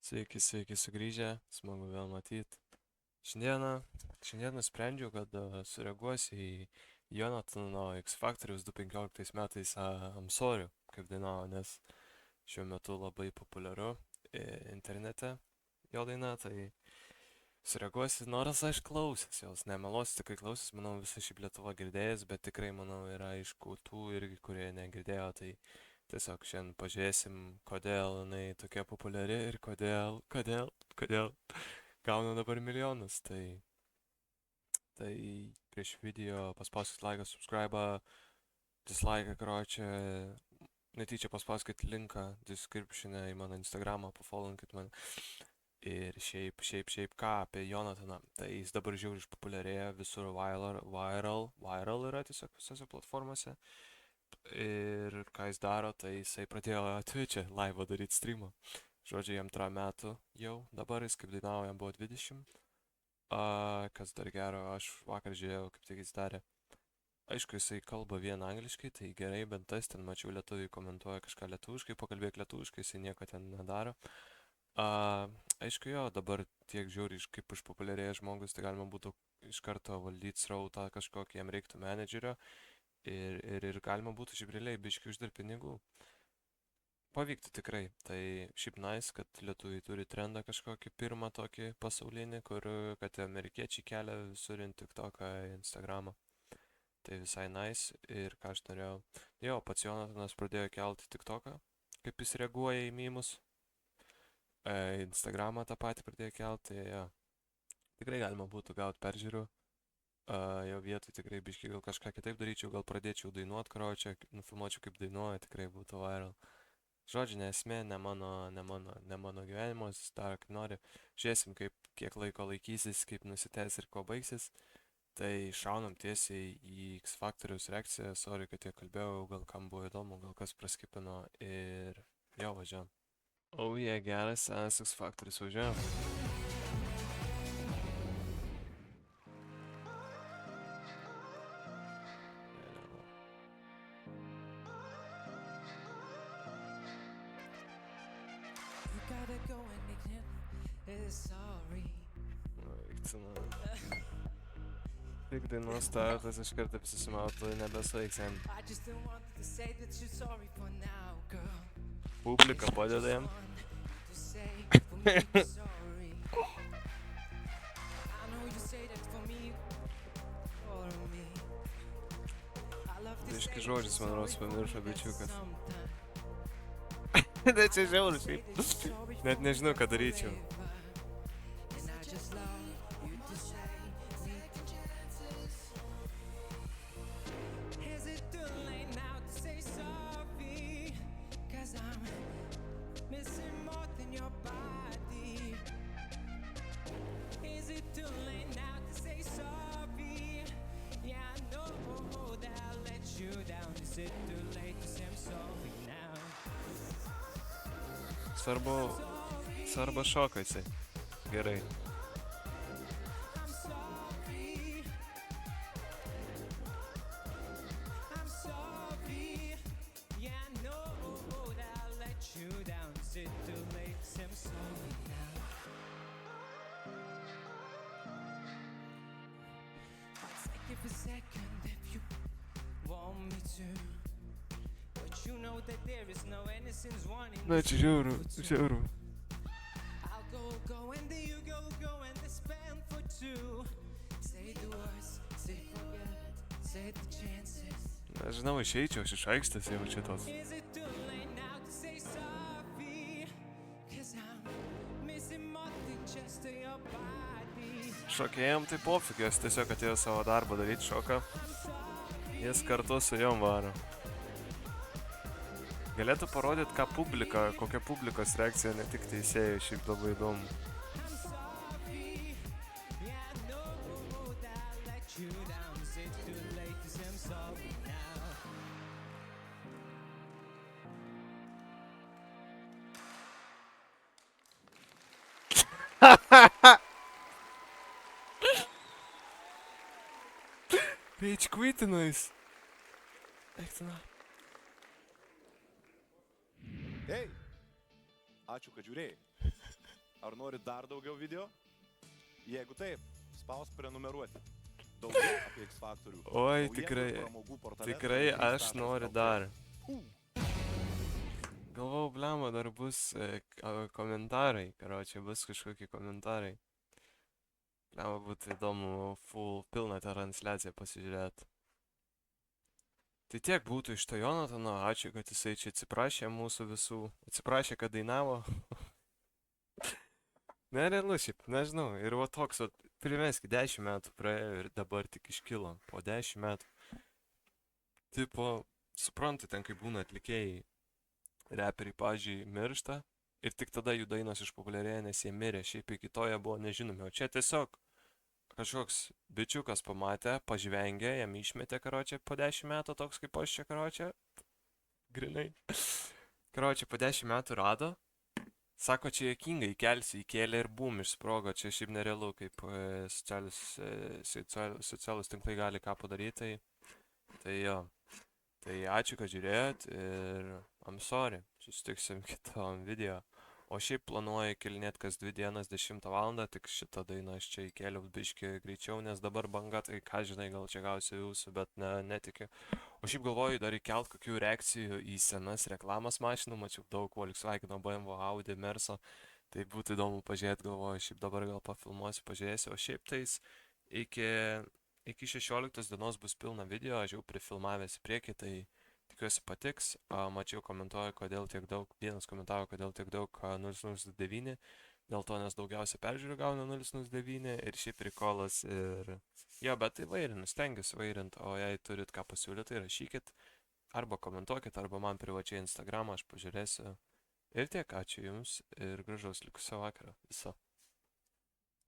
Sveiki sugrįžę, smagu vėl matyti. Šiandien nusprendžiau, kad sureaguosiu į Jonatano X Factoriaus 2015 metais I'm Sorry, kaip dainavo, nes šiuo metu labai populiaru internete jo daina, tai sureaguosiu, nors aš klausęs jos, nemeluosiu, tikrai klausęs, manau, visą šiaip Lietuva girdėjęs, bet tikrai, manau, yra aišku tų irgi, kurie negirdėjo, tai tiesiog šiandien pažiūrėsim, kodėl jinai tokia populiari ir kodėl gauna dabar milijonus. Tai prieš video paspauskit laiką, subscribe, dislike, karočią, netyčia paspauskit linką description'e į mano Instagramą, pafollowinkit mane. Ir šiaip ką apie Jonataną. Tai jis dabar žiauriai išpopuliarėja, visur viral yra tiesiog visose platformose. Ir ką jis daro, tai jisai pradėjo Twitch'e live daryti streamą. Žodžiu, jam 3 metų jau, dabar jis kaip dainavo, jam buvo 20. Kas dar gero, aš vakar žiūrėjau, kaip tik jis darė. Aišku, jisai kalba vien angliškai, tai gerai, bent tas ten mačiau lietuviai komentuoja kažką lietuviškai, pakalbėk lietuviškai, jisai nieko ten nedaro. Aišku jo, dabar tiek žiūri, kaip išpopuliarėjęs žmogus, tai galima būtų iš karto valdyti srautą kažkokį, jam reiktų menedžerio ir galima būtų šiaip realiai biškiai uždirbti pinigų. Pavyktų tikrai, tai šiaip nice, kad lietuviai turi trendą kažkokį pirmą tokį pasaulinį, kad amerikiečiai kelia visur in TikToką, Instagramą. Tai visai nice ir ką aš norėjau. Jo, pats Jonatanas pradėjo kelti TikToką, kaip jis reaguoja į mymus. Instagramą tą patį pradėjo kelti, tai jo. Tikrai galima būtų gauti peržiūrų. Jo vietoj tikrai biškai gal kažką kitaip daryčiau, gal pradėčiau dainuot, karočią, nufilmuočiau kaip dainuoja, tikrai būtų viral. Žodžiu, nesmė, ne mano gyvenimas, daro kaip nori. Žiūrėsim, kiek laiko laikysis, kaip nusitęs ir kuo baigsis. Tai šaunam tiesiai į X Factoriaus reakciją, sorry, kad tiek kalbėjau, gal kam buvo įdomu, gal kas praskipino ir jo, važiuojam. Oh yeah, geras senas X Factorius, važiuojam. Tik dainos startas iš karto apsisimautų, nebesveiks jam. Publika padeda jam. Biški žodžius, man rodos, pamiršo bičiukas. Tai čia žiauriai šiaip. Net nežinau, ką daryčiau. Svarbu šoka jisai. Gerai. Na, čia žiauru. Nežinau, išeičiau iš aikštės jau šitos. Šokėjom tai pofik, jos tiesiog atėjo savo darbą daryti šoką. Jis kartu su jom varo. Galėtų parodyti, kokia publikos reakcija, ne tik teisėjai, šiaip labai įdomu. Rage quitino jis. Eik tu na. Ei, ačiū, kad žiūrėjai. Ar nori dar daugiau video? Jeigu taip, spausk prenumeruoti. Daugiau apie X Faktorių. Oi, Naujienų ir pramogų portale tikrai aš noriu tv3.lt. dar. Galvau, blema, dar bus komentarai, karočią, bus kažkokie komentarai. Blema, būtų įdomu pilną transliaciją pasižiūrėti. Tai tiek būtų iš to Jonatano, ačiū, kad jisai čia atsiprašė mūsų visų, atsiprašė, kad dainavo. Nerealu šiaip, nežinau, ir va toks, primeski 10 metų praėjo ir dabar tik iškilo, po 10 metų. Tipo, suprantu, ten kaip būna atlikėjai, reperiai, pažiūrėjai, miršta ir tik tada jų dainos išpopuliarėja, nes jie mirė, šiaip iki to jie buvo nežinomi, o čia tiesiog kažkoks bičiukas pamatė, pažvengė, jam išmetė, karočią, po 10 metų, toks kaip aš čia, karočią, grinai. Karočią, po 10 metų rado, sako, čia juokingai, įkėlė ir bum, išsprogo, čia šiaip nerealu, kaip socialūs tinklai gali ką padaryti, tai jo. Tai ačiū, kad žiūrėjot ir I'm sorry, susitiksim kitam video. O šiaip planuoju įkelinėti kas 2 dienas 10 val. Tik šitą dainą aš čia įkėliau biškį greičiau, nes dabar banga, tai ką žinai, gal čia gausiu jūsų, bet netikiu. O šiaip galvoju dar įkelt kokių reakcijų į senas reklamas mašinų, mačiau daug Volkswageno, BMW, Audi, Merso. Tai būtų įdomu pažiūrėti, galvoju, šiaip dabar gal pafilmuosiu, pažiūrėsiu. O šiaip tais iki 16 dienos bus pilna video, aš jau prifilmavęs į priekį, tai tikiuosi patiks. Mačiau komentuoju, kodėl tiek daug, vienas komentavo, kodėl tiek daug 009, dėl to, nes daugiausia peržiūrų gauna 009 ir šiaip prikolas ir... Jo, bet įvairinu, stengiuosi įvairinti, o jei turit ką pasiūlyti, tai rašykit, arba komentuokit, arba man privačiai Instagramą, aš pažiūrėsiu. Ir tiek, ačiū Jums ir gražaus likusio vakaro. Viso.